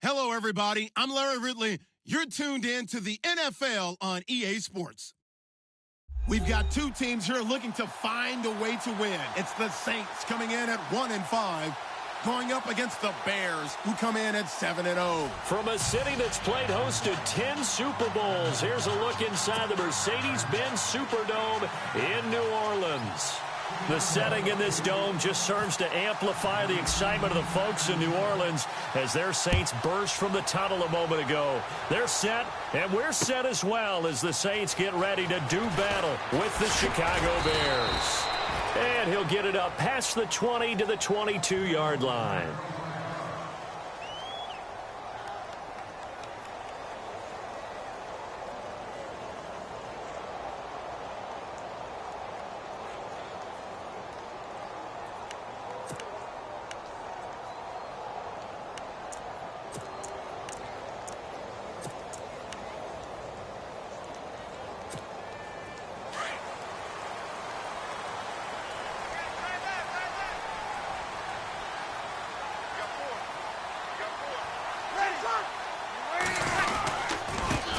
Hello, everybody. I'm Larry Ridley. You're tuned in to the NFL on EA Sports. We've got two teams here looking to find a way to win. It's the Saints coming in at 1-5, going up against the Bears, who come in at 7-0. From a city that's played host to 10 Super Bowls, here's a look inside the Mercedes-Benz Superdome in New Orleans. The setting in this dome just serves to amplify the excitement of the folks in New Orleans as their Saints burst from the tunnel a moment ago. They're set, and we're set as well as the Saints get ready to do battle with the Chicago Bears. And he'll get it up past the 20 to the 22-yard line.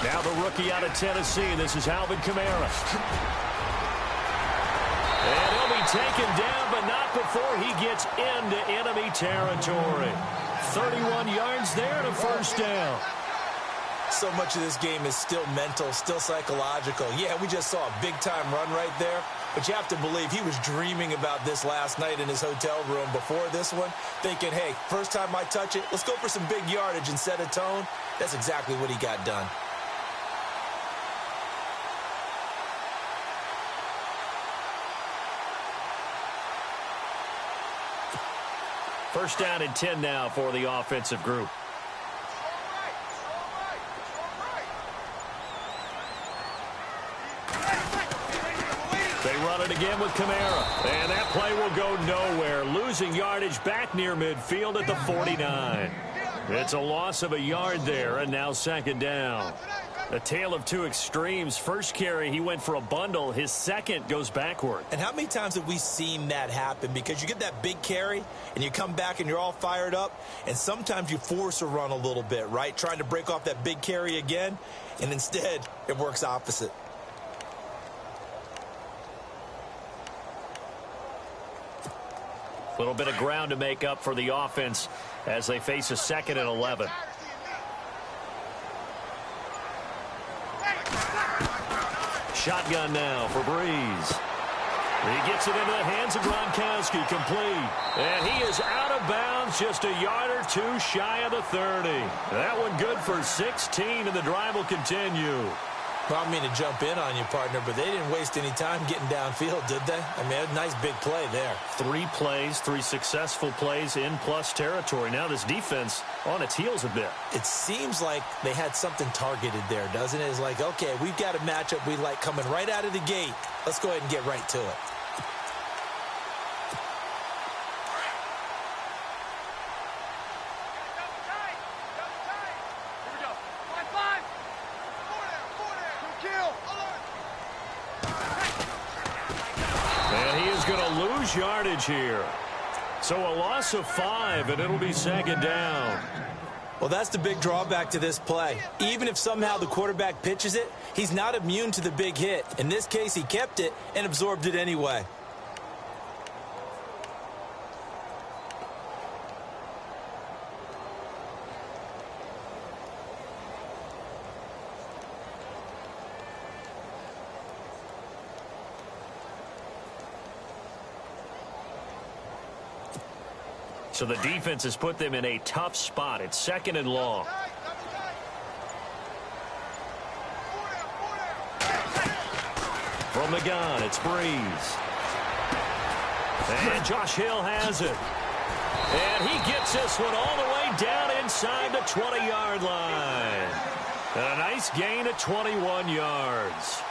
Now the rookie out of Tennessee. This is Alvin Kamara. And he'll be taken down, but not before he gets into enemy territory. 31 yards there and a first down. So much of this game is still mental, still psychological. Yeah, we just saw a big-time run right there, but you have to believe he was dreaming about this last night in his hotel room before this one, thinking, hey, first time I touch it, let's go for some big yardage and set a tone. That's exactly what he got done. First down and 10 now for the offensive group. They run it again with Kamara. And that play will go nowhere. Losing yardage back near midfield at the 49. It's a loss of a yard there, and now second down. A tale of two extremes. First carry, he went for a bundle. His second goes backward. And how many times have we seen that happen? Because you get that big carry, and you come back and you're all fired up, and sometimes you force a run a little bit, right? Trying to break off that big carry again, and instead it works opposite. A little bit of ground to make up for the offense as they face a 2nd and 11. Shotgun now for Breeze. He gets it into the hands of Gronkowski, complete. And he is out of bounds, just a yard or two shy of the 30. That one good for 16, and the drive will continue. Well, I mean to jump in on you, partner, but they didn't waste any time getting downfield, did they? I mean, a nice big play there. 3 plays, 3 successful plays in plus territory. Now this defense on its heels a bit. It seems like they had something targeted there, doesn't it? It's like, okay, we've got a matchup we like coming right out of the gate. Let's go ahead and get right to it. Yardage here. So a loss of 5, and it'll be second down. Well, that's the big drawback to this play. Even if somehow the quarterback pitches it, he's not immune to the big hit. In this case, he kept it and absorbed it anyway. So the defense has put them in a tough spot. It's 2nd and long. From the gun, it's Breeze. And Josh Hill has it. And he gets this one all the way down inside the 20-yard line. And a nice gain of 21 yards.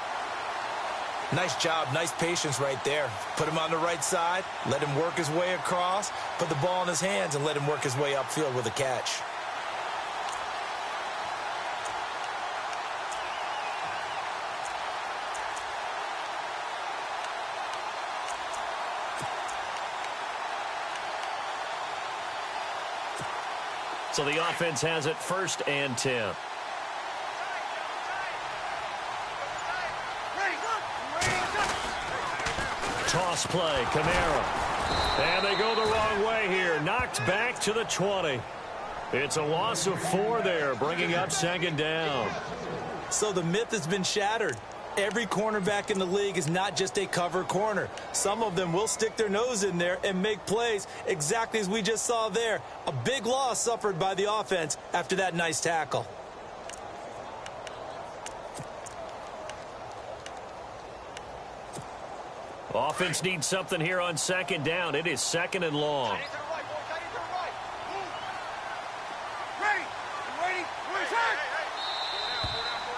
Nice job, nice patience right there. Put him on the right side, let him work his way across, put the ball in his hands, and let him work his way upfield with a catch. So the offense has it 1st and 10. Toss play, Kamara. And they go the wrong way here. Knocked back to the 20. It's a loss of 4 there, bringing up 2nd down. So the myth has been shattered. Every cornerback in the league is not just a cover corner. Some of them will stick their nose in there and make plays exactly as we just saw there. A big loss suffered by the offense after that nice tackle. Offense needs something here on 2nd down. It is 2nd and long.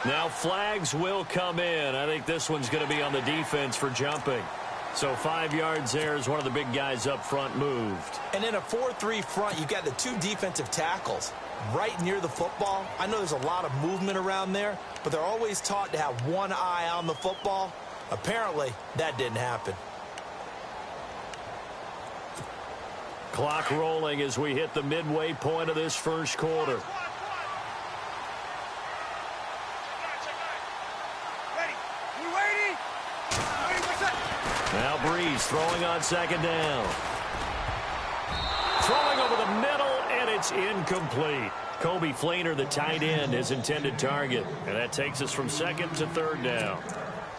Now flags will come in. I think this one's going to be on the defense for jumping. So 5 yards there as one of the big guys up front moved. And in a 4-3 front, you've got the 2 defensive tackles right near the football. I know there's a lot of movement around there, but they're always taught to have one eye on the football. Apparently, that didn't happen. Clock rolling as we hit the midway point of this 1st quarter. Now Breeze throwing on 2nd down. Throwing over the middle, and it's incomplete. Kobe Fleener, the tight end, his intended target. And that takes us from 2nd to 3rd down.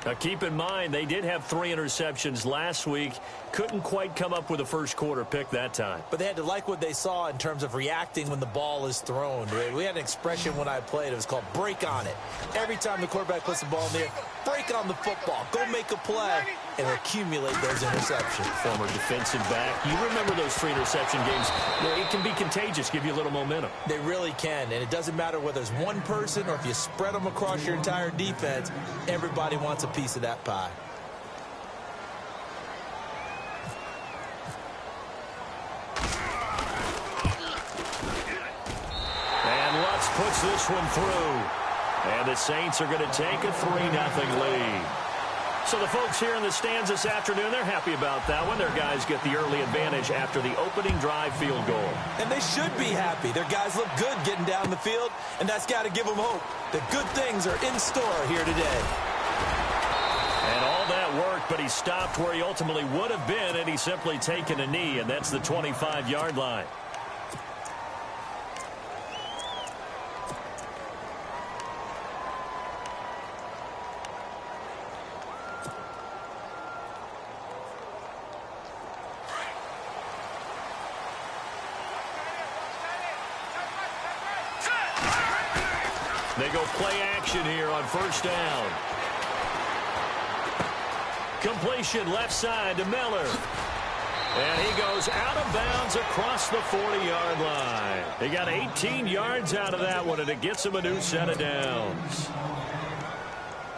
Now keep in mind, they did have 3 interceptions last week. Couldn't quite come up with a 1st quarter pick that time. But they had to like what they saw in terms of reacting when the ball is thrown. We had an expression when I played. It was called break on it. Every time the quarterback puts the ball in the air, break on the football. Go make a play and accumulate those interceptions. Former defensive back. You remember those 3 interception games. It can be contagious, give you a little momentum. They really can, and it doesn't matter whether it's one person or if you spread them across your entire defense. Everybody wants a piece of that pie. And Lutz puts this one through. And the Saints are going to take a 3-0 lead. So the folks here in the stands this afternoon, they're happy about that one. Their guys get the early advantage after the opening drive field goal. And they should be happy. Their guys look good getting down the field, and that's got to give them hope that good things are in store here today. And all that worked, but he stopped where he ultimately would have been, and he's simply taken a knee, and that's the 25-yard line. They go play action here on 1st down. Completion left side to Miller. And he goes out of bounds across the 40-yard line. He got 18 yards out of that one, and it gets him a new set of downs.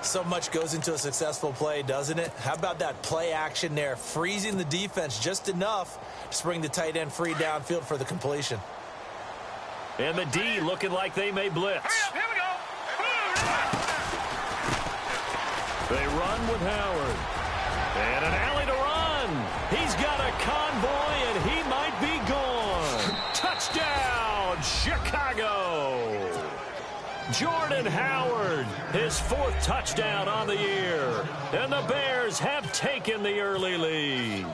So much goes into a successful play, doesn't it? How about that play action there, freezing the defense just enough to bring the tight end free downfield for the completion. And the D looking like they may blitz. Here we go. They run with Howard. And an alley to run. He's got a convoy, and he might be gone. Touchdown, Chicago. Jordan Howard, his 4th touchdown on the year. And the Bears have taken the early lead.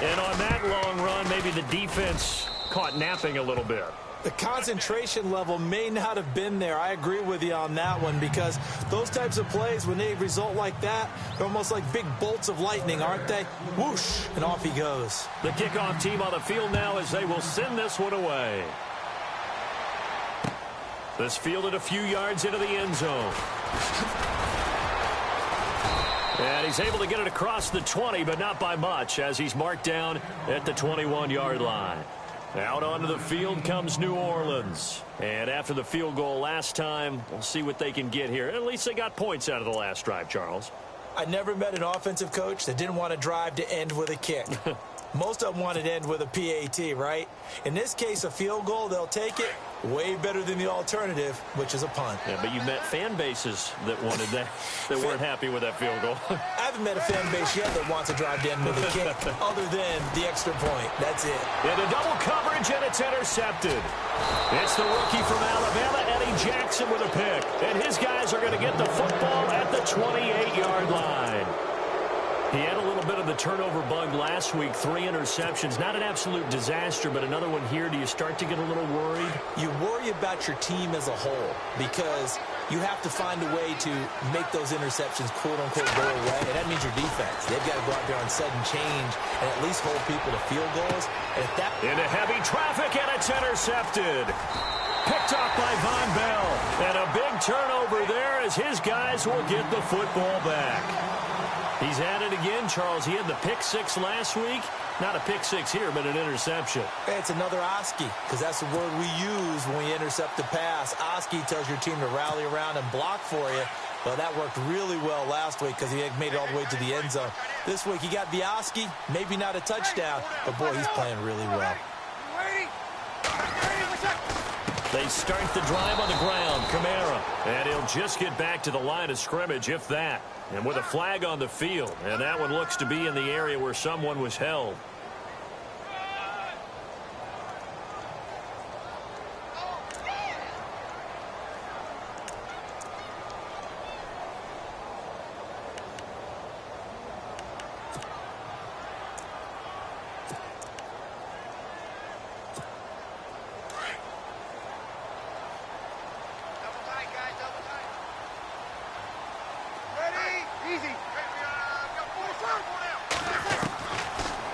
And on that long run, maybe the defense caught napping a little bit. The concentration level may not have been there. I agree with you on that one, because those types of plays, when they result like that, they're almost like big bolts of lightning, aren't they? Whoosh, and off he goes. The kickoff team on the field now as they will send this one away. This fielded a few yards into the end zone. And he's able to get it across the 20, but not by much, as he's marked down at the 21-yard line. Out onto the field comes New Orleans. And after the field goal last time, we'll see what they can get here. At least they got points out of the last drive, Charles. I never met an offensive coach that didn't want to drive to end with a kick. Most of them want it to end with a PAT, right? In this case, a field goal, they'll take it. Way better than the alternative, which is a punt. Yeah, but you met fan bases that wanted that, that weren't happy with that field goal. I haven't met a fan base yet that wants to drive down with a kick other than the extra point. That's it. Into double coverage, and it's intercepted. It's the rookie from Alabama, Eddie Jackson, with a pick. And his guys are going to get the football at the 28-yard line. He had a little bit of the turnover bug last week, 3 interceptions. Not an absolute disaster, but another one here. Do you start to get a little worried? You worry about your team as a whole because you have to find a way to make those interceptions, quote-unquote, go away. And that means your defense. They've got to go out there on sudden change and at least hold people to field goals. And if that... Into heavy traffic, and it's intercepted. Picked off by Von Bell. And a big turnover there as his guys will get the football back. He's at it again, Charles. He had the pick 6 last week. Not a pick 6 here, but an interception. It's another Oski, because that's the word we use when we intercept the pass. Oski tells your team to rally around and block for you. Well, that worked really well last week because he had made it all the way to the end zone. This week he got the Oski, maybe not a touchdown, but boy, he's playing really well. They start the drive on the ground. Kamara. And he'll just get back to the line of scrimmage, if that. And with a flag on the field. And that one looks to be in the area where someone was held.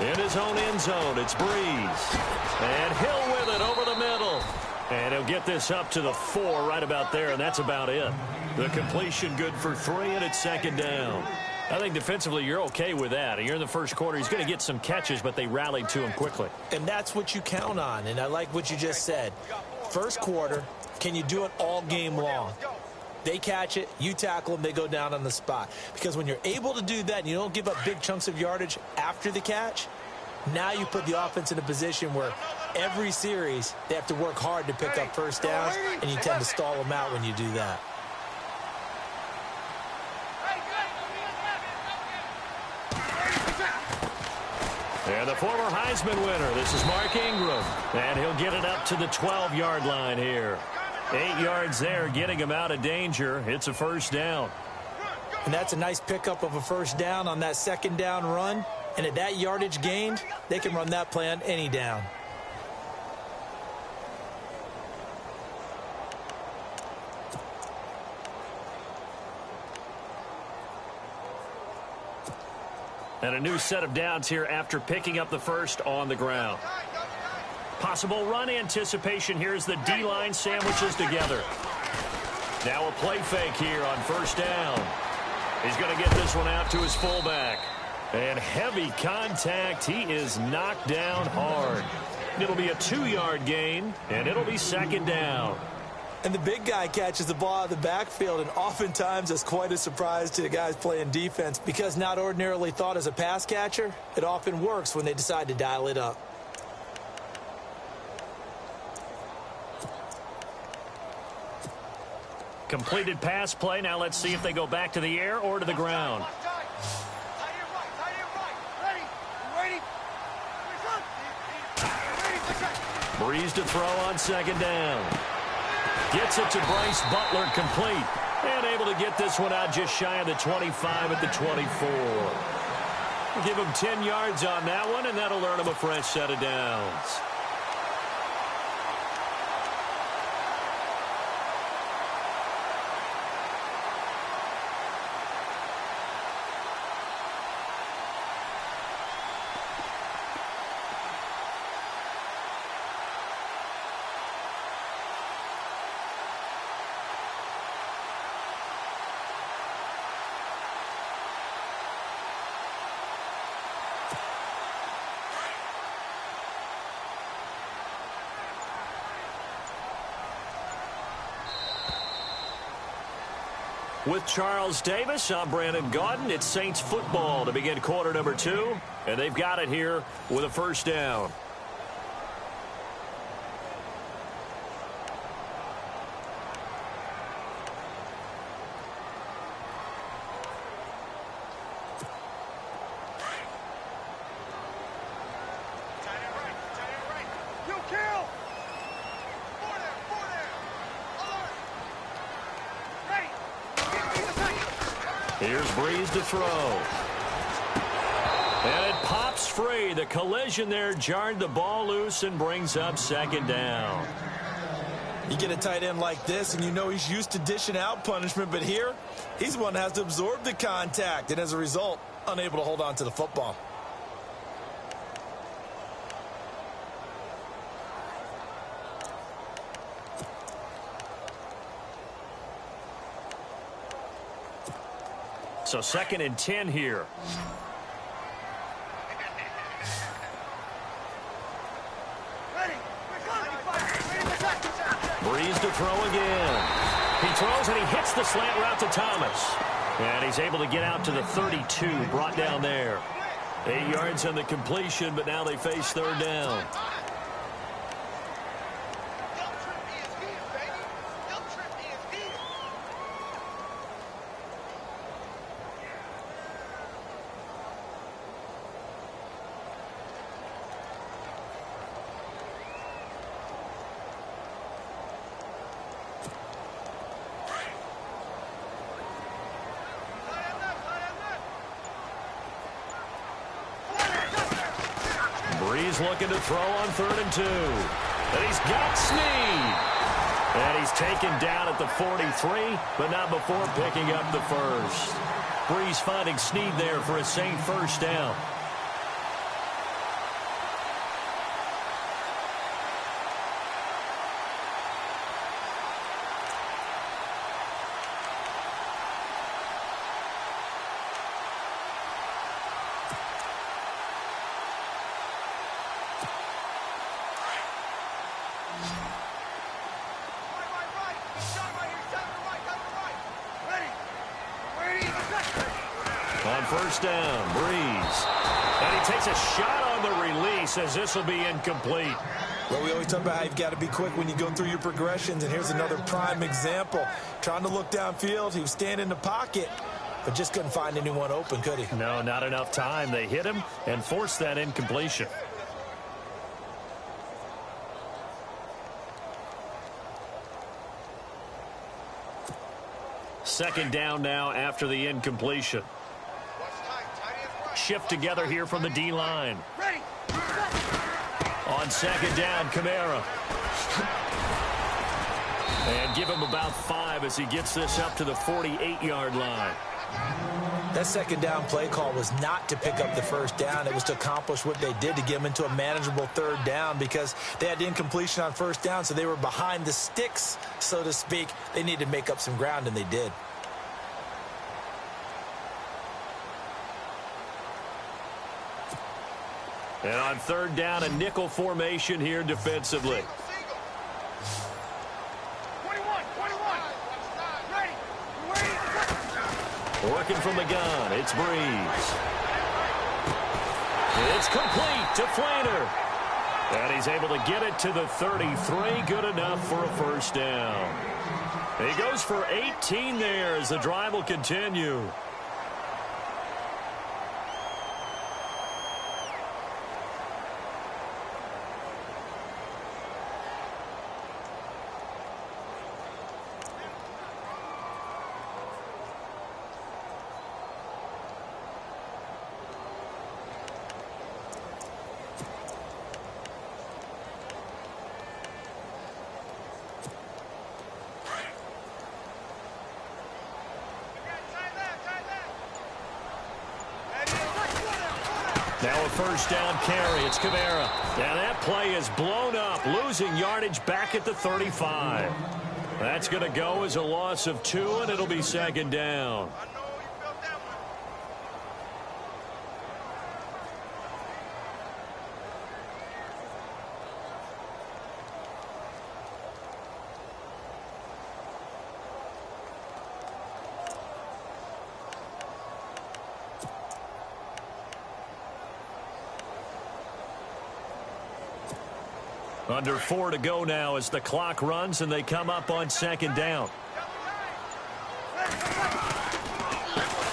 In his own end zone, it's Breeze. And Hill with it over the middle. And he'll get this up to the 4 right about there, and that's about it. The completion good for 3, and it's second down. I think defensively you're okay with that. You're in the first quarter. He's going to get some catches, but they rallied to him quickly. And that's what you count on, and I like what you just said. First quarter, can you do it all game long? They catch it, you tackle them, they go down on the spot. Because when you're able to do that and you don't give up big chunks of yardage after the catch, now you put the offense in a position where every series they have to work hard to pick up first downs, and you tend to stall them out when you do that. And the former Heisman winner, this is Mark Ingram. And he'll get it up to the 12-yard line here. 8 yards there, getting him out of danger. It's a first down. And that's a nice pickup of a first down on that second down run. And at that yardage gained, they can run that play on any down. And a new set of downs here after picking up the first on the ground. Possible run anticipation here as the D-line sandwiches together. Now a play fake here on first down. He's going to get this one out to his fullback. And heavy contact. He is knocked down hard. It'll be a 2-yard gain, and it'll be second down. And the big guy catches the ball out of the backfield, and oftentimes that's quite a surprise to the guys playing defense because not ordinarily thought as a pass catcher, it often works when they decide to dial it up. Completed pass play. Now let's see if they go back to the air or to the ground. Breeze to throw on second down. Gets it to Bryce Butler, complete. And able to get this one out just shy of the 25 at the 24. We'll give him 10 yards on that one, and that'll earn him a fresh set of downs. With Charles Davis, I'm Brandon Gaudin. It's Saints football to begin quarter number 2. And they've got it here with a first down. Here's Breeze to throw. And it pops free. The collision there jarred the ball loose and brings up second down. You get a tight end like this, and you know he's used to dishing out punishment, but here, he's the one that has to absorb the contact, and as a result, unable to hold on to the football. So 2nd and 10 here. Breeze to throw again. He throws and he hits the slant route to Thomas. And he's able to get out to the 32, brought down there. 8 yards on the completion, but now they face third down. Breeze looking to throw on 3rd and 2. And he's got Snead. And he's taken down at the 43, but not before picking up the first. Breeze finding Snead there for a safe first down. On first down, Breeze. And he takes a shot on the release as this will be incomplete. Well, we always talk about how you've got to be quick when you go through your progressions, and here's another prime example. Trying to look downfield, he was standing in the pocket, but just couldn't find anyone open, could he? No, not enough time. They hit him and forced that incompletion. Second down now after the incompletion. Shift together here from the D-line. On second down, Kamara. And give him about 5 as he gets this up to the 48-yard line. That second down play call was not to pick up the first down. It was to accomplish what they did to get them into a manageable third down because they had incompletion on first down, so they were behind the sticks, so to speak. They needed to make up some ground, and they did. And on third down, a nickel formation here defensively. Working from the gun, it's Breeze. It's complete to Flaner. And he's able to get it to the 33. Good enough for a first down. He goes for 18 there as the drive will continue. Now a first down carry. It's Kamara. And that play is blown up, losing yardage back at the 35. That's going to go as a loss of 2, and it'll be second down. Under 4 to go now as the clock runs and they come up on second down.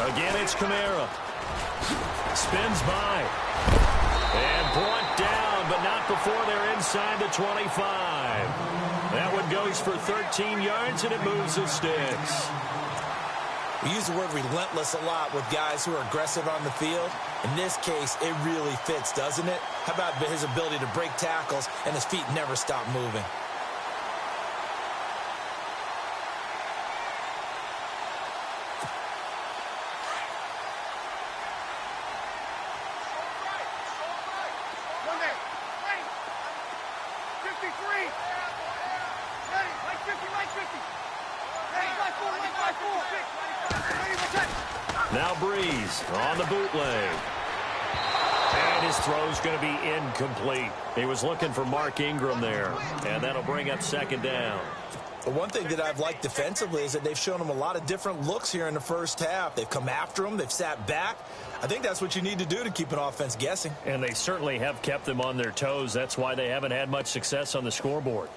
Again, it's Kamara. Spins by. And brought down, but not before they're inside the 25. That one goes for 13 yards, and it moves the sticks. We use the word relentless a lot with guys who are aggressive on the field. In this case, it really fits, doesn't it? How about his ability to break tackles and his feet never stop moving? Now Breeze on the bootleg. And his throw's going to be incomplete. He was looking for Mark Ingram there. And that'll bring up second down. But one thing that I've liked defensively is that they've shown him a lot of different looks here in the first half. They've come after him. They've sat back. I think that's what you need to do to keep an offense guessing. And they certainly have kept them on their toes. That's why they haven't had much success on the scoreboard.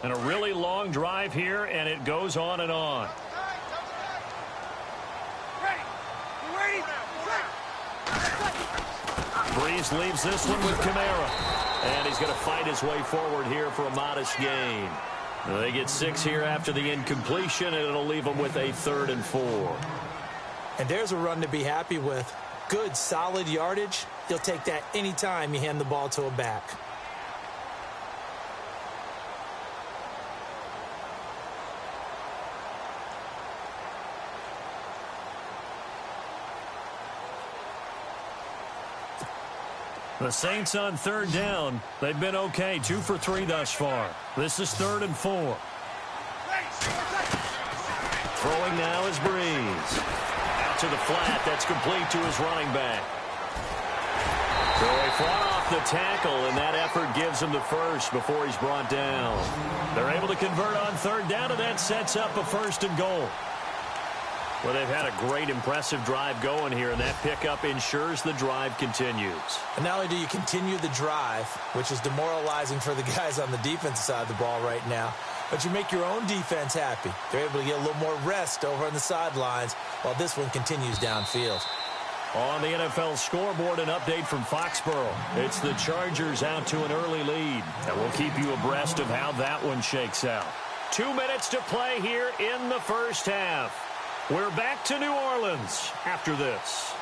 And a really long drive here, and it goes on and on. Breeze leaves this one with Kamara. And he's going to fight his way forward here for a modest gain. They get 6 here after the incompletion, and it'll leave them with a 3rd and 4. And there's a run to be happy with. Good, solid yardage. You'll take that anytime you hand the ball to a back. The Saints on 3rd down. They've been okay. 2 for 3 thus far. This is 3rd and 4. Throwing now is Breeze. Out to the flat. That's complete to his running back. So he fought off the tackle, and that effort gives him the first before he's brought down. They're able to convert on 3rd down, and that sets up a 1st and goal. Well, they've had a great, impressive drive going here, and that pickup ensures the drive continues. And not only do you continue the drive, which is demoralizing for the guys on the defensive side of the ball right now, but you make your own defense happy. They're able to get a little more rest over on the sidelines while this one continues downfield. On the NFL scoreboard, an update from Foxborough. It's the Chargers out to an early lead, and we'll keep you abreast of how that one shakes out. 2 minutes to play here in the first half. We're back to New Orleans after this.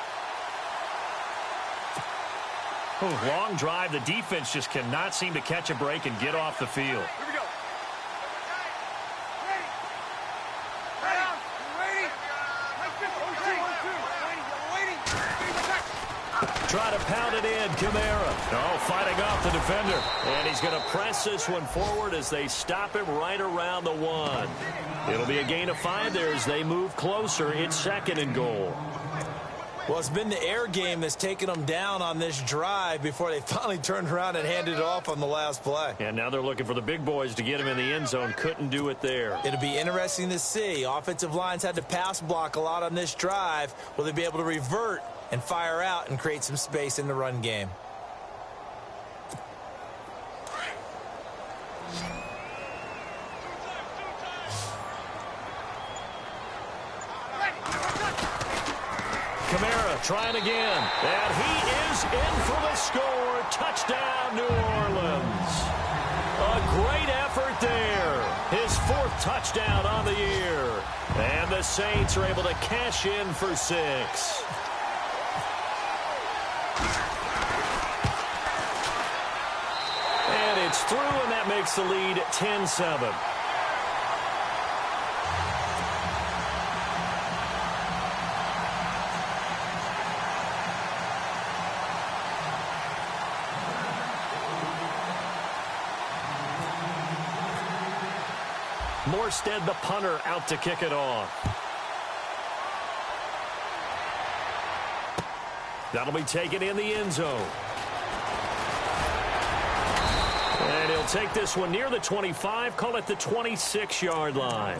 Long drive. The defense just cannot seem to catch a break and get off the field. Here we go. Try to pound it in, Kamara. Oh, fighting off the defender. And he's going to press this one forward as they stop him right around the 1. It'll be a gain of 5 there as they move closer. It's 2nd and goal. Well, it's been the air game that's taken them down on this drive before they finally turned around and handed it off on the last play. And now they're looking for the big boys to get him in the end zone. Couldn't do it there. It'll be interesting to see. Offensive lines had to pass block a lot on this drive. Will they be able to revert and fire out and create some space in the run game? Kamara trying again. And he is in for the score. Touchdown, New Orleans. A great effort there. His 4th touchdown on the year. And the Saints are able to cash in for 6. And it's through, and that makes the lead 10-7. Morstead, the punter, out to kick it off. That'll be taken in the end zone. And he'll take this one near the 25, call it the 26-yard line.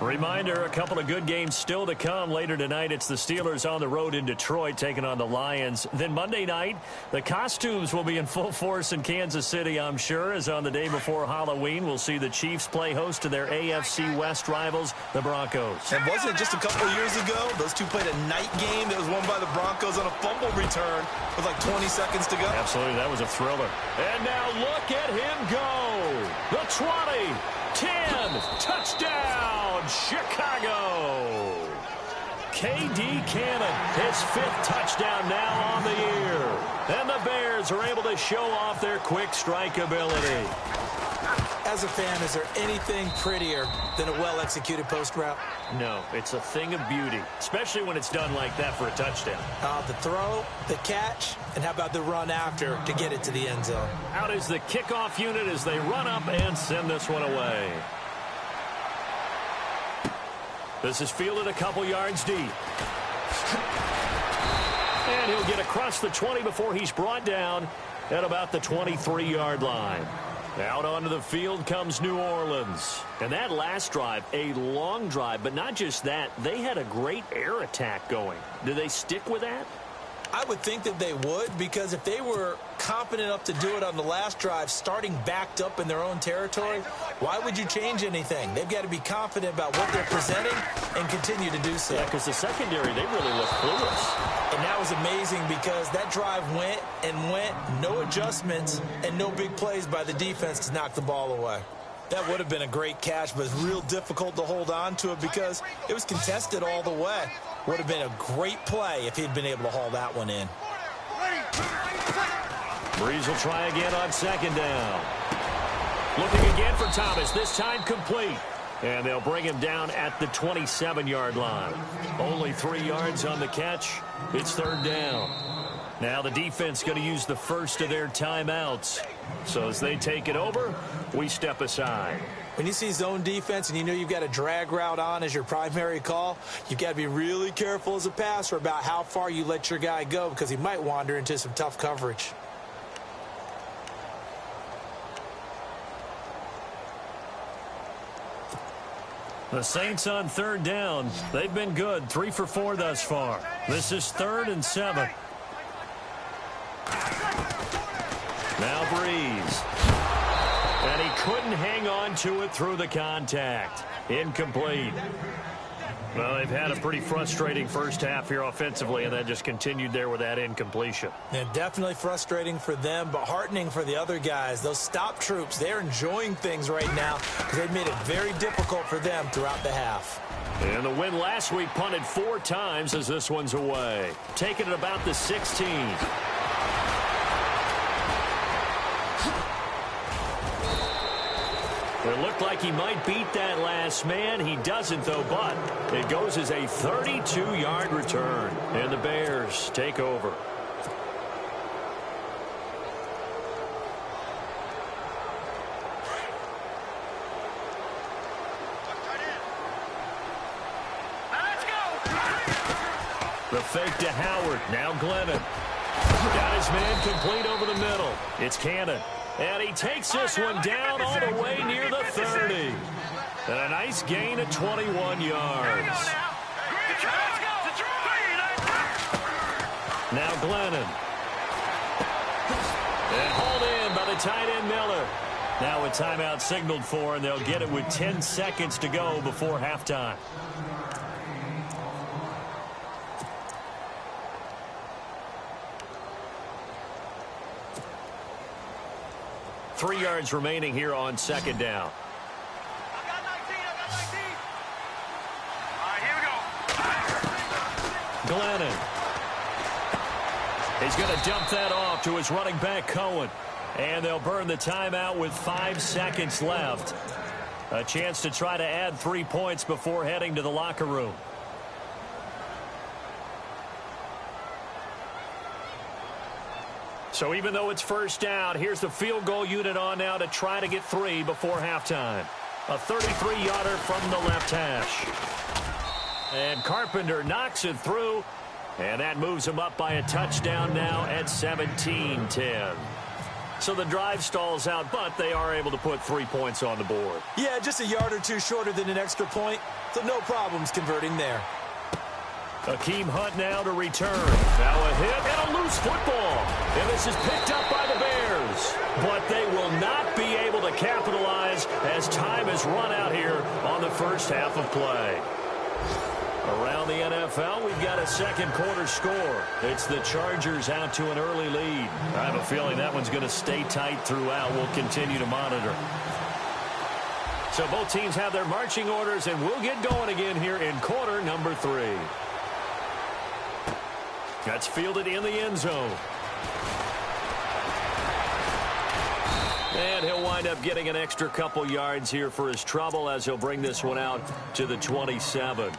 Reminder, a couple of good games still to come. Later tonight, it's the Steelers on the road in Detroit taking on the Lions. Then Monday night, the costumes will be in full force in Kansas City, I'm sure, as on the day before Halloween, we'll see the Chiefs play host to their AFC West rivals, the Broncos. And wasn't it just a couple of years ago, those two played a night game that was won by the Broncos on a fumble return with like 20 seconds to go? Absolutely, that was a thriller. And now look at him go. The 20, 10, touchdown, Chicago. K.D. Cannon, his 5th touchdown now on the year. And the Bears are able to show off their quick strike ability. As a fan, is there anything prettier than a well-executed post route? No, it's a thing of beauty, especially when it's done like that for a touchdown. The throw, the catch, and how about the run after to get it to the end zone? Out is the kickoff unit as they run up and send this one away. This is fielded a couple yards deep. And he'll get across the 20 before he's brought down at about the 23-yard line. Out onto the field comes New Orleans. And that last drive, a long drive, but not just that. They had a great air attack going. Do they stick with that? I would think that they would, because if they were competent enough to do it on the last drive, starting backed up in their own territory, why would you change anything? They've got to be confident about what they're presenting and continue to do so. Yeah, because the secondary, they really look clueless. And that was amazing because that drive went and went, no adjustments, and no big plays by the defense to knock the ball away. That would have been a great catch, but it's real difficult to hold on to it because it was contested all the way. Would have been a great play if he'd been able to haul that one in. Breeze will try again on 2nd down. Looking again for Thomas, this time complete. And they'll bring him down at the 27-yard line. Only 3 yards on the catch. It's 3rd down. Now the defense going to use the first of their timeouts. So as they take it over, we step aside. When you see zone defense and you know you've got a drag route on as your primary call, you've got to be really careful as a passer about how far you let your guy go because he might wander into some tough coverage. The Saints on 3rd down. They've been good. 3 for 4 thus far. This is 3rd and 7. Now Breeze. And he couldn't hang on to it through the contact. Incomplete. Well, they've had a pretty frustrating first half here offensively, and that just continued there with that incompletion. Yeah, definitely frustrating for them, but heartening for the other guys. Those stop troops, they're enjoying things right now because they've made it very difficult for them throughout the half. And the win last week punted 4 times as this one's away. Taking it about the 16. It looked like he might beat that last man. He doesn't, though, but it goes as a 32-yard return. And the Bears take over. The fake to Howard. Now Glennon. Got his man complete over the middle. It's Cannon. And he takes this one down all the way near the 30. And a nice gain of 21 yards. Now Glennon. And hauled in by the tight end Miller. Now a timeout signaled for, and they'll get it with 10 seconds to go before halftime. Three yards remaining here on 2nd down. I got 19. All right, here we go. Glennon. He's going to dump that off to his running back, Cohen. And they'll burn the timeout with 5 seconds left. A chance to try to add 3 points before heading to the locker room. So even though it's first down, here's the field goal unit on now to try to get 3 before halftime. A 33-yarder from the left hash. And Carpenter knocks it through, and that moves him up by a touchdown now at 17-10. So the drive stalls out, but they are able to put 3 points on the board. Yeah, just a yard or two shorter than an extra point, so no problems converting there. Akeem Hunt now to return. Now a hit and a loose football. And this is picked up by the Bears. But they will not be able to capitalize as time has run out here on the first half of play. Around the NFL, we've got a second quarter score. It's the Chargers out to an early lead. I have a feeling that one's going to stay tight throughout. We'll continue to monitor. So both teams have their marching orders, and we'll get going again here in quarter number 3. That's fielded in the end zone. And he'll wind up getting an extra couple yards here for his trouble as he'll bring this one out to the 27.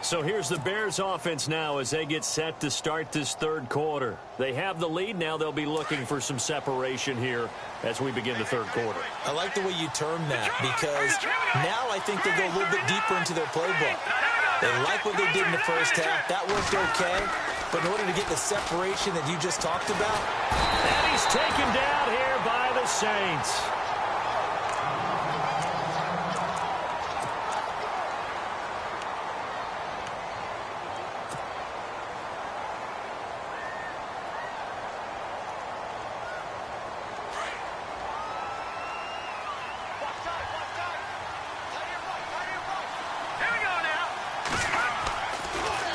So here's the Bears offense now as they get set to start this third quarter. They have the lead. Now they'll be looking for some separation here as we begin the third quarter. I like the way you term that because now I think they go a little bit deeper into their playbook. They like what they did in the first half. That worked okay. But in order to get the separation that you just talked about. And he's taken down here by the Saints.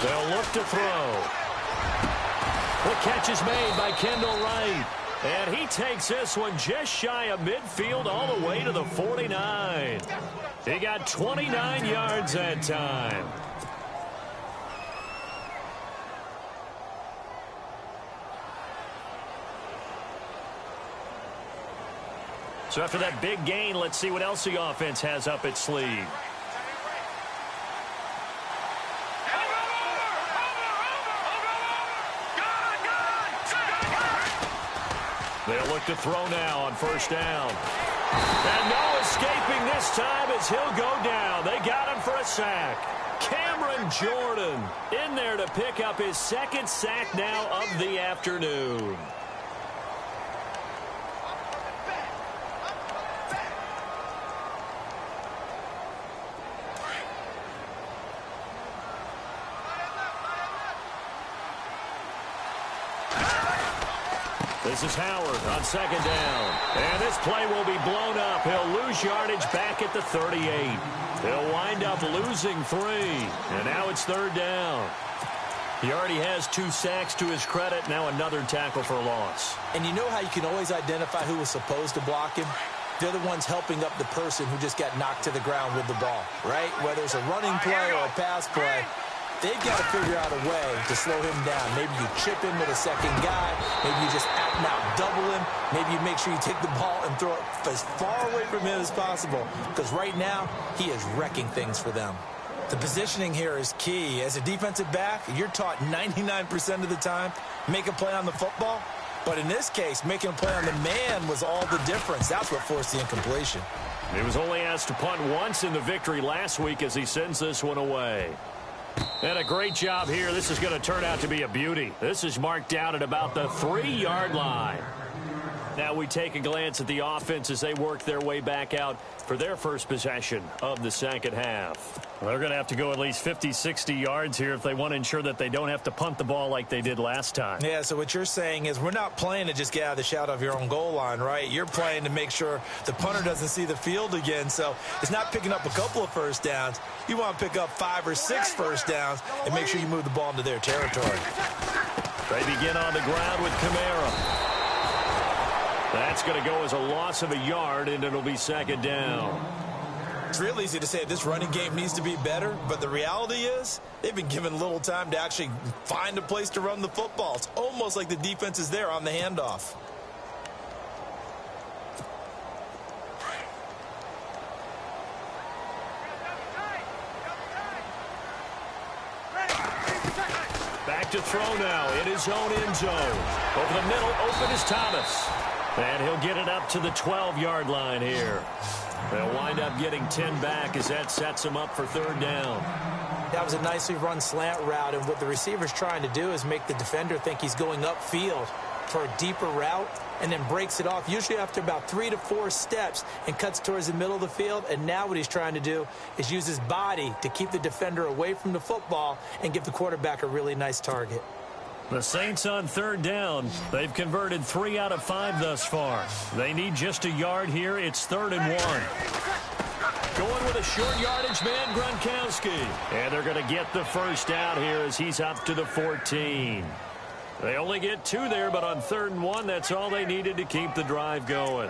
They'll look to throw. The catch is made by Kendall Wright. And he takes this one just shy of midfield all the way to the 49. He got 29 yards that time. So after that big gain, let's see what else the offense has up its sleeve. They'll look to throw now on first down. And no escaping this time as he'll go down. They got him for a sack. Cameron Jordan in there to pick up his second sack now of the afternoon. This is Howard on second down. And this play will be blown up. He'll lose yardage back at the 38. He'll wind up losing 3. And now it's third down. He already has 2 sacks to his credit. Now another tackle for loss. And you know how you can always identify who was supposed to block him? They're the ones helping up the person who just got knocked to the ground with the ball, right? Whether it's a running play or a pass play. They've got to figure out a way to slow him down. Maybe you chip him with a second guy. Maybe you just out and out double him. Maybe you make sure you take the ball and throw it as far away from him as possible. Because right now, he is wrecking things for them. The positioning here is key. As a defensive back, you're taught 99% of the time, make a play on the football. But in this case, making a play on the man was all the difference. That's what forced the incompletion. He was only asked to punt once in the victory last week as he sends this one away. And a great job here. This is going to turn out to be a beauty. This is marked down at about the 3-yard line. Now we take a glance at the offense as they work their way back out for their first possession of the second half. Well, they're going to have to go at least 50, 60 yards here if they want to ensure that they don't have to punt the ball like they did last time. Yeah, so what you're saying is we're not playing to just get out of the shadow of your own goal line, right? You're playing to make sure the punter doesn't see the field again. So it's not picking up a couple of first downs. You want to pick up 5 or 6 first downs and make sure you move the ball into their territory. They begin on the ground with Kamara. That's going to go as a loss of a yard, and it'll be second down. It's real easy to say this running game needs to be better, but the reality is they've been given little time to actually find a place to run the football. It's almost like the defense is there on the handoff. Back to throw now in his own end zone. Over the middle, open is Thomas. And he'll get it up to the 12-yard line here. They'll wind up getting 10 back as that sets him up for third down. That was a nicely run slant route, and what the receiver's trying to do is make the defender think he's going upfield. for a deeper route and then breaks it off, usually after about 3 to 4 steps, and cuts towards the middle of the field. And now what he's trying to do is use his body to keep the defender away from the football and give the quarterback a really nice target. The Saints on third down. They've converted 3 out of 5 thus far. They need just a yard here. It's 3rd and 1. Going with a short yardage man, Gronkowski. And they're going to get the first down here as he's up to the 14. They only get 2 there, but on 3rd and 1, that's all they needed to keep the drive going.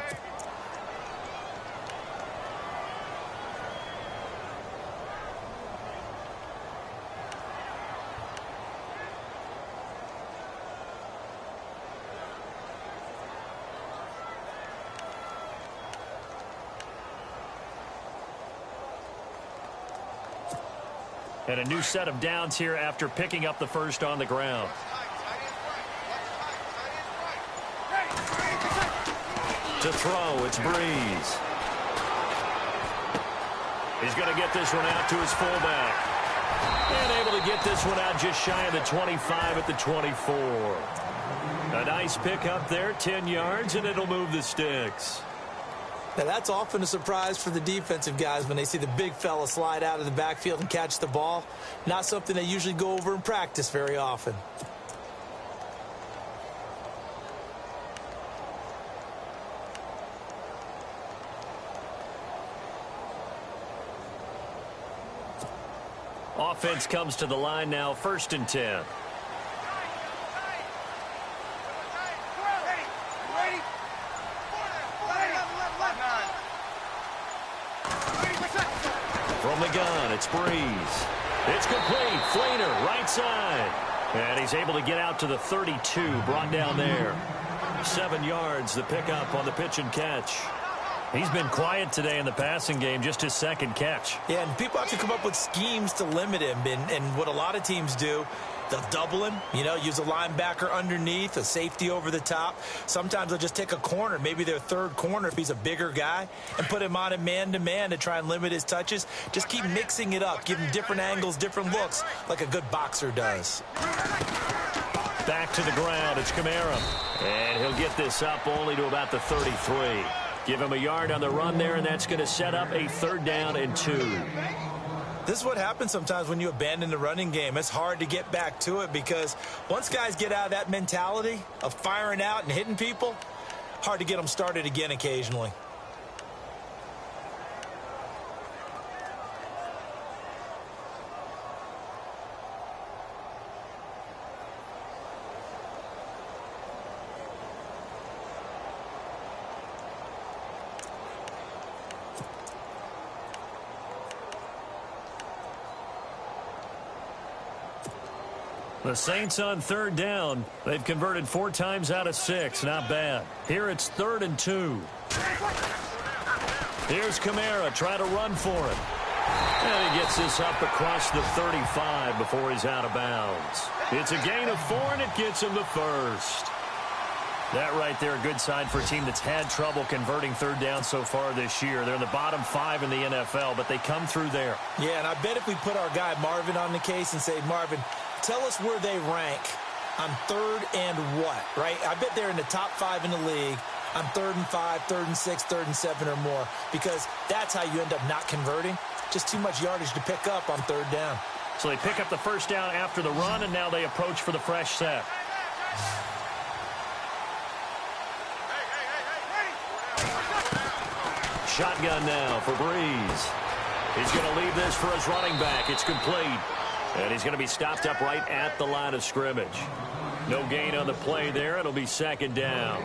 And a new set of downs here after picking up the first on the ground. To throw, it's Breeze. He's going to get this one out to his fullback. And able to get this one out just shy of the 25 at the 24. A nice pick up there, 10 yards, and it'll move the sticks. Now, that's often a surprise for the defensive guys when they see the big fella slide out of the backfield and catch the ball. Not something they usually go over in practice very often. Offense comes to the line now, 1st and 10. From the gun, it's Breeze. It's complete. Flainer, right side. And he's able to get out to the 32, brought down there. 7 yards, the pickup on the pitch and catch. He's been quiet today in the passing game, just his 2nd catch. Yeah, and people have to come up with schemes to limit him. And what a lot of teams do, they'll double him, use a linebacker underneath, a safety over the top. Sometimes they'll just take a corner, maybe their 3rd corner if he's a bigger guy, and put him on a man-to-man to try and limit his touches. Just keep mixing it up, give him different angles, different looks, like a good boxer does. Back to the ground, it's Kamara. And he'll get this up only to about the 33. Give him a yard on the run there, and that's going to set up a 3rd down and 2. This is what happens sometimes when you abandon the running game. It's hard to get back to it because once guys get out of that mentality of firing out and hitting people, hard to get them started again occasionally. The Saints on 3rd down. They've converted 4 times out of 6. Not bad. Here it's 3rd and 2. Here's Kamara trying to run for it. And he gets this up across the 35 before he's out of bounds. It's a gain of 4, and it gets him the 1st. That right there, a good sign for a team that's had trouble converting 3rd down so far this year. They're in the bottom 5 in the NFL, but they come through there. Yeah, and I bet if we put our guy Marvin on the case and say, Marvin, tell us where they rank on 3rd and what, right? I bet they're in the top 5 in the league on 3rd and 5, 3rd and 6, 3rd and 7 or more, because that's how you end up not converting. Just too much yardage to pick up on 3rd down. So they pick up the first down after the run, and now they approach for the fresh set. Shotgun now for Breeze. He's going to leave this for his running back. It's complete. And he's going to be stopped up right at the line of scrimmage. No gain on the play there. It'll be 2nd down.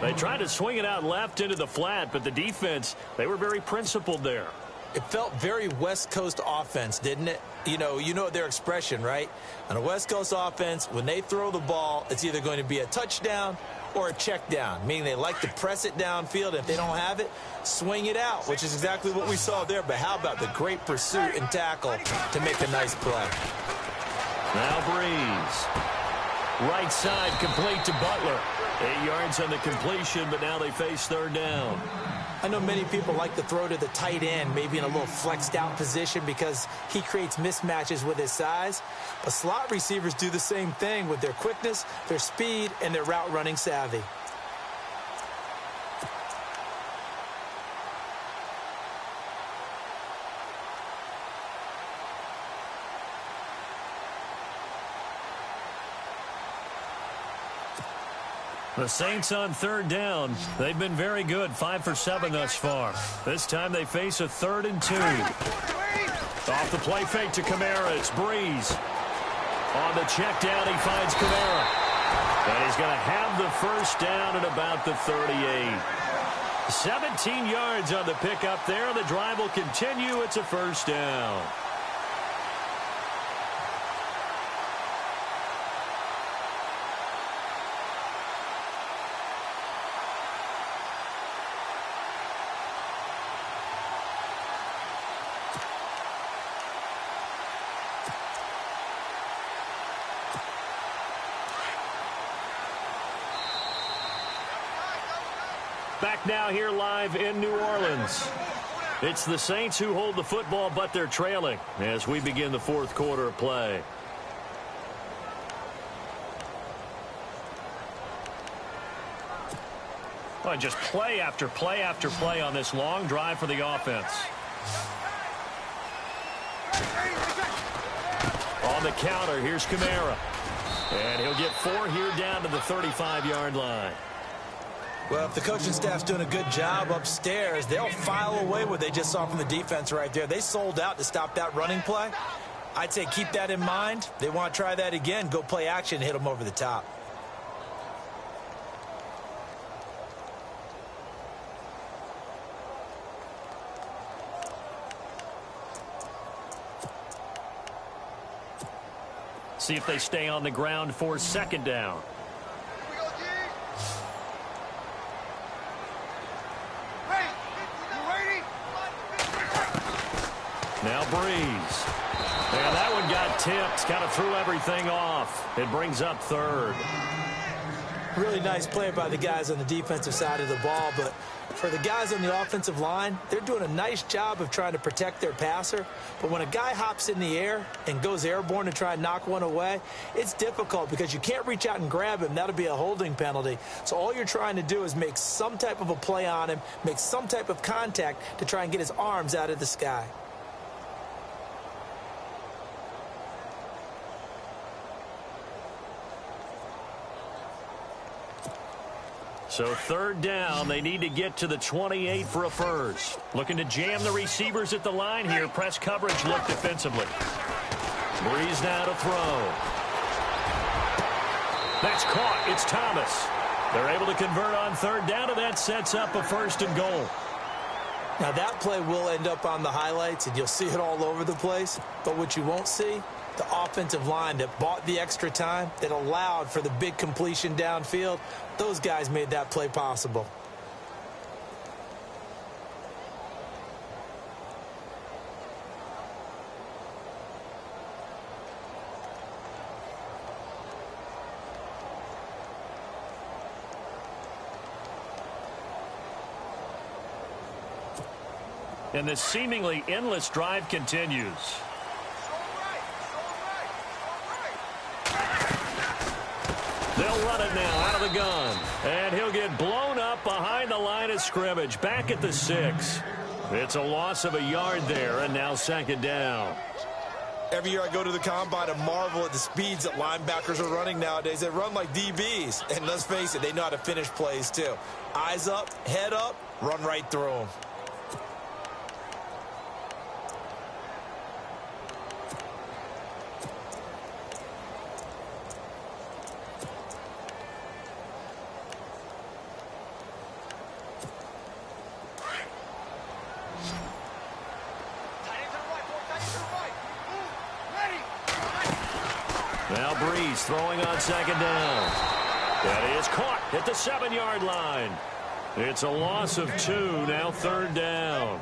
They tried to swing it out left into the flat, but the defense, they were very principled there. It felt very West Coast offense, didn't it? You know their expression, right? On a West Coast offense, when they throw the ball, it's either going to be a touchdown or a check down, meaning they like to press it downfield. If they don't have it, swing it out, which is exactly what we saw there. But how about the great pursuit and tackle to make a nice play? Now Breeze. Right side complete to Butler. 8 yards on the completion, but now they face 3rd down. I know many people like to throw to the tight end, maybe in a little flexed out position because he creates mismatches with his size. But slot receivers do the same thing with their quickness, their speed, and their route running savvy. The Saints on third down. They've been very good, 5 for 7 thus far. This time they face a 3rd and 2. Off the play fake to Kamara. It's Breeze. On the check down, he finds Kamara. And he's going to have the first down at about the 38. 17 yards on the pickup there. The drive will continue. It's a first down. Back now here live in New Orleans. It's the Saints who hold the football, but they're trailing as we begin the fourth quarter of play. Well, just play after play after play on this long drive for the offense. On the counter, here's Kamara. And he'll get 4 here down to the 35-yard line. Well, if the coaching staff's doing a good job upstairs, they'll file away what they just saw from the defense right there. They sold out to stop that running play. I'd say keep that in mind. They want to try that again. Go play action, hit them over the top. See if they stay on the ground for 2nd down. Now Breeze. And that one got tipped. Kind of threw everything off. It brings up 3rd. Really nice play by the guys on the defensive side of the ball, but for the guys on the offensive line, they're doing a nice job of trying to protect their passer. But when a guy hops in the air and goes airborne to try and knock one away, it's difficult because you can't reach out and grab him. That'll be a holding penalty. So all you're trying to do is make some type of a play on him, make some type of contact to try and get his arms out of the sky. So 3rd down, they need to get to the 28 for a first. Looking to jam the receivers at the line here. Press coverage look defensively. Breeze now to throw. That's caught. It's Thomas. They're able to convert on 3rd down, and that sets up a 1st and goal. Now that play will end up on the highlights, and you'll see it all over the place. But what you won't see, the offensive line that bought the extra time, that allowed for the big completion downfield, those guys made that play possible. And this seemingly endless drive continues. They'll run it now out of the gun. And he'll get blown up behind the line of scrimmage. Back at the 6. It's a loss of a yard there, and now 2nd down. Every year I go to the combine and marvel at the speeds that linebackers are running nowadays. They run like DBs. And let's face it, they know how to finish plays too. Eyes up, head up, run right through them. Now Breeze throwing on 2nd down. That is caught at the 7-yard line. It's a loss of 2, now 3rd down.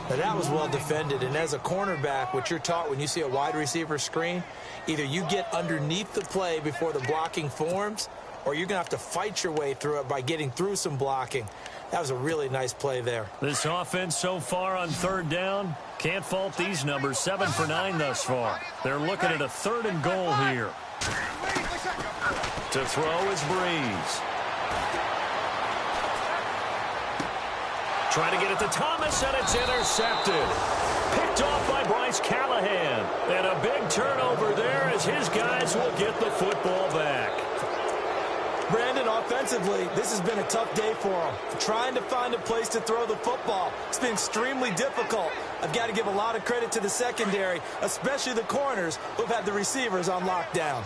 Now that was well defended, and as a cornerback, what you're taught when you see a wide receiver screen, either you get underneath the play before the blocking forms, or you're going to have to fight your way through it by getting through some blocking. That was a really nice play there. This offense so far on third down, can't fault these numbers. 7 for 9 thus far. They're looking at a 3rd and goal here. To throw is Breeze. Trying to get it to Thomas, and it's intercepted. Picked off by Bryce Callahan. And a big turnover there as his guys will get the football back. Brandon, offensively, this has been a tough day for him. Trying to find a place to throw the football. It's been extremely difficult. I've got to give a lot of credit to the secondary, especially the corners who've had the receivers on lockdown.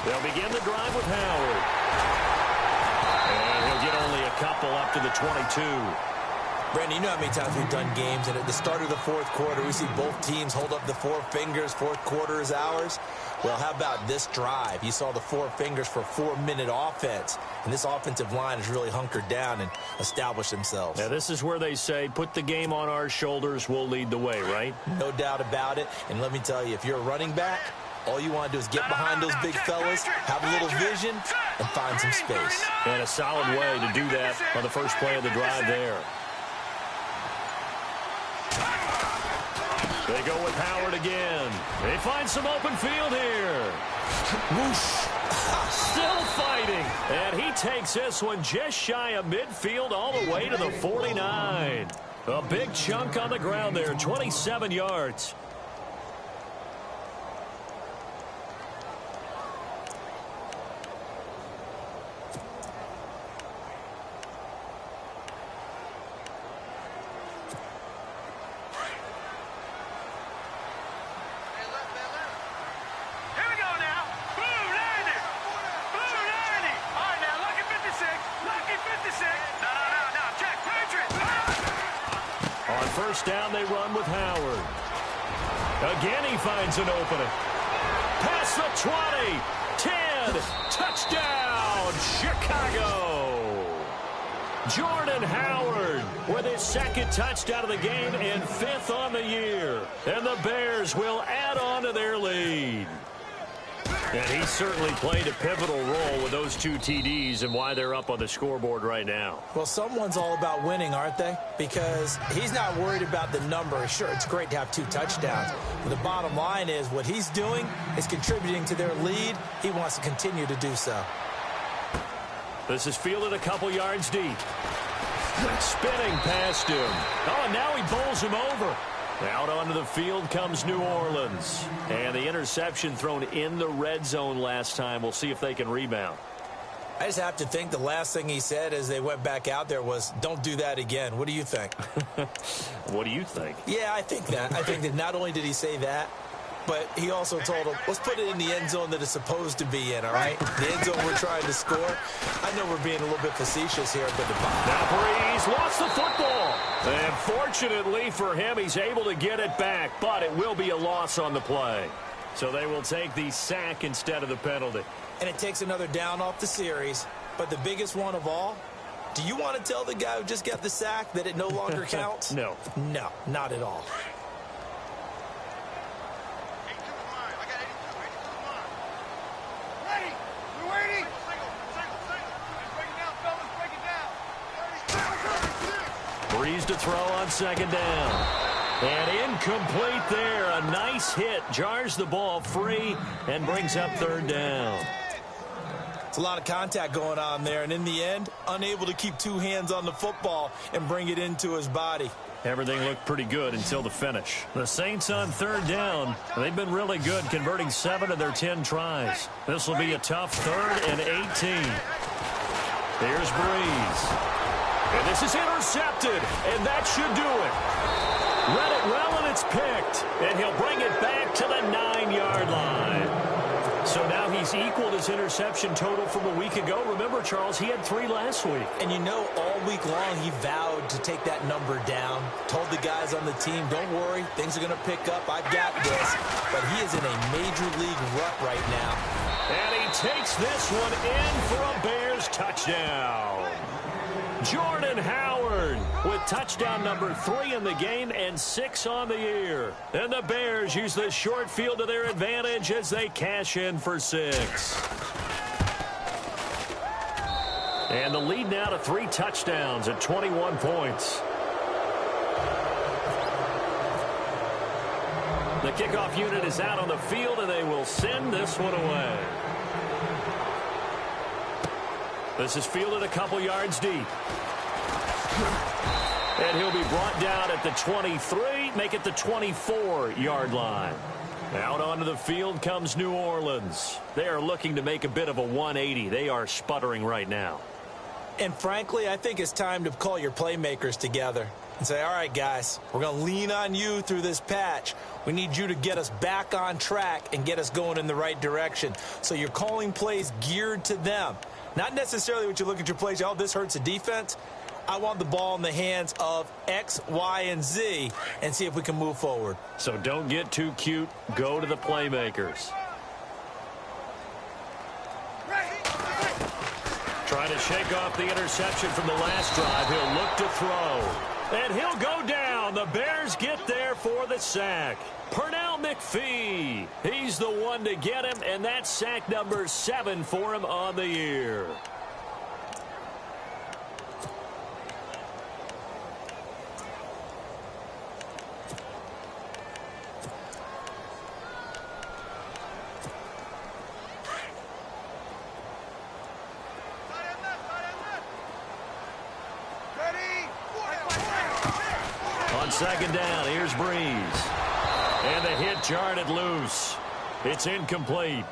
They'll begin the drive with Howard. And he'll get only a couple up to the 22. Brandon, you know how many times we've done games, and at the start of the fourth quarter, we see both teams hold up the 4 fingers, fourth quarter is ours. Well, how about this drive? You saw the 4 fingers for 4-minute offense, and this offensive line has really hunkered down and established themselves. Now, this is where they say, put the game on our shoulders, we'll lead the way, right? No doubt about it, and let me tell you, if you're a running back, all you want to do is get behind those big fellas, have a little vision, and find some space. And a solid way to do that on the first play of the drive there. They go with Howard again. They find some open field here. Whoosh. Still fighting. And he takes this one just shy of midfield all the way to the 49. A big chunk on the ground there, 27 yards. First down, they run with Howard. Again, he finds an opening. Past the 20, 10, touchdown, Chicago. Jordan Howard with his 2nd touchdown of the game and 5th on the year. And the Bears will add on to their lead. And he certainly played a pivotal role with those 2 TDs and why they're up on the scoreboard right now. Well, someone's all about winning, aren't they? Because he's not worried about the number. Sure, it's great to have 2 touchdowns. But the bottom line is what he's doing is contributing to their lead. He wants to continue to do so. This is fielded a couple yards deep. Spinning past him. Oh, and now he bowls him over. Out onto the field comes New Orleans. And the interception thrown in the red zone last time. We'll see if they can rebound. I just have to think the last thing he said as they went back out there was, don't do that again. What do you think? What do you think? Yeah, I think that. I think that not only did he say that, but he also told him, let's put it in the end zone that it's supposed to be in, all right? The end zone we're trying to score. I know we're being a little bit facetious here, but now Breeze lost the football. And fortunately for him, he's able to get it back, but it will be a loss on the play. So they will take the sack instead of the penalty. And it takes another down off the series. But the biggest one of all, do you want to tell the guy who just got the sack that it no longer counts? No. No, not at all. Breeze to throw on 2nd down. And incomplete there. A nice hit. Jars the ball free and brings up 3rd down. It's a lot of contact going on there. And in the end, unable to keep 2 hands on the football and bring it into his body. Everything looked pretty good until the finish. The Saints on 3rd down. They've been really good, converting 7 of their 10 tries. This will be a tough 3rd and 18. Here's Breeze. And this is intercepted, and that should do it. Read it well, and it's picked. And he'll bring it back to the 9-yard line. So now he's equaled his interception total from a week ago. Remember, Charles, he had 3 last week. And you know, all week long he vowed to take that number down. Told the guys on the team, don't worry, things are going to pick up. I've got this. But he is in a major league rut right now. And he takes this one in for a Bears touchdown. Jordan Howard with touchdown number 3 in the game and 6 on the year. And the Bears use the short field to their advantage as they cash in for 6. And the lead now to 3 touchdowns at 21 points. The kickoff unit is out on the field, and they will send this one away. This is fielded a couple yards deep. And he'll be brought down at the 23, make it the 24-yard line. Out onto the field comes New Orleans. They are looking to make a bit of a 180. They are sputtering right now. And frankly, I think it's time to call your playmakers together and say, all right, guys, we're going to lean on you through this patch. We need you to get us back on track and get us going in the right direction. So you're calling plays geared to them. Not necessarily what you look at your plays, oh, this hurts the defense. I want the ball in the hands of X, Y, and Z and see if we can move forward. So don't get too cute. Go to the playmakers. Trying to shake off the interception from the last drive. He'll look to throw. And he'll go down. The Bears get there for the sack. Pernell McPhee. He's the one to get him, and that's sack number 7 for him on the year. On second down, here's Breeze. And the hit jarred loose. It's incomplete.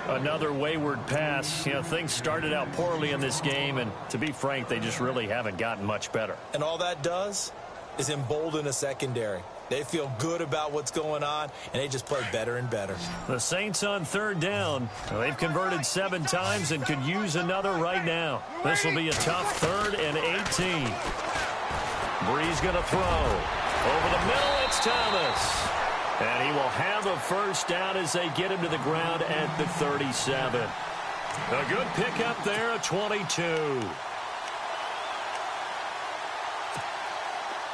Another wayward pass. You know, things started out poorly in this game, and to be frank, they just really haven't gotten much better. And all that does is embolden a secondary. They feel good about what's going on, and they just play better and better. The Saints on third down. Well, they've converted 7 times and could use another right now. This will be a tough 3rd and 18. Breeze going to throw. Over the middle, it's Thomas. And he will have a first down as they get him to the ground at the 37. A good pickup there, a 22.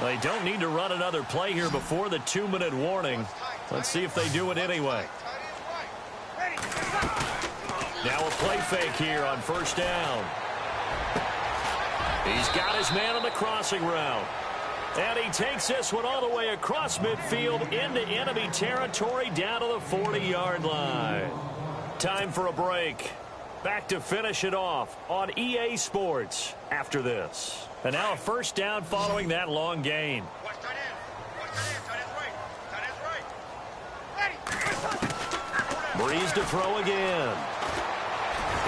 They don't need to run another play here before the 2-minute warning. Let's see if they do it anyway. Now a play fake here on first down. He's got his man on the crossing route. And he takes this one all the way across midfield into enemy territory down to the 40-yard line. Time for a break. Back to finish it off on EA Sports after this. And now a first down following that long gain. Breeze to throw again.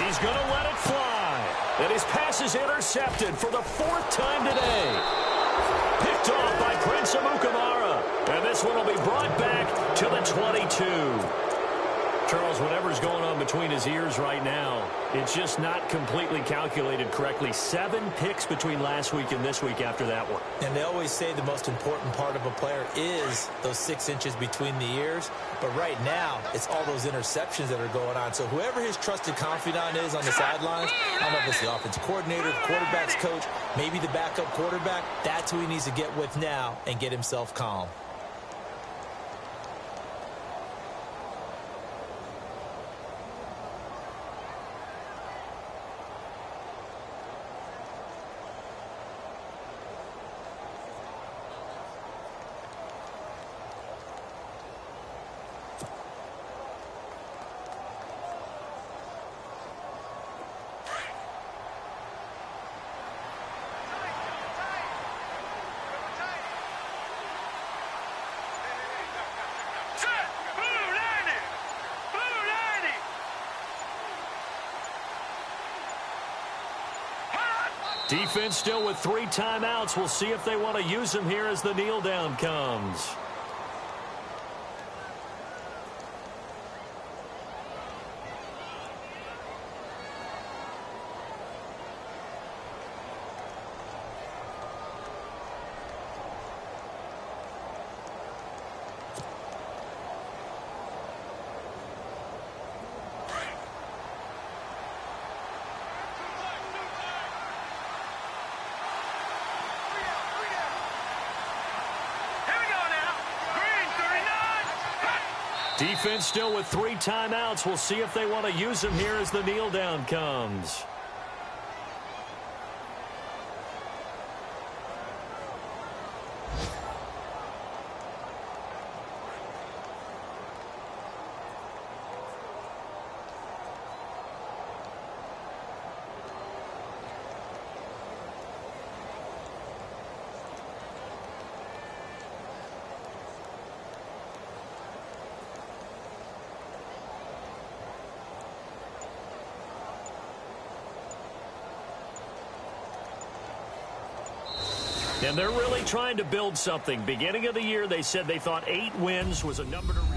He's going to let it fly. And his pass is intercepted for the 4th time today. Picked off by Prince Amukamara. And this one will be brought back to the 22. Charles, whatever's going on between his ears right now, it's just not completely calculated correctly. 7 picks between last week and this week after that one. And they always say the most important part of a player is those 6 inches between the ears. But right now, it's all those interceptions that are going on. So whoever his trusted confidant is on the sidelines, I don't know if it's the offensive coordinator, the quarterback's coach, maybe the backup quarterback, that's who he needs to get with now and get himself calm. Defense still with 3 timeouts. We'll see if they want to use them here as the kneel down comes. Defense still with 3 timeouts. We'll see if they want to use them here as the kneel down comes. And they're really trying to build something. Beginning of the year, they said they thought 8 wins was a number to reach.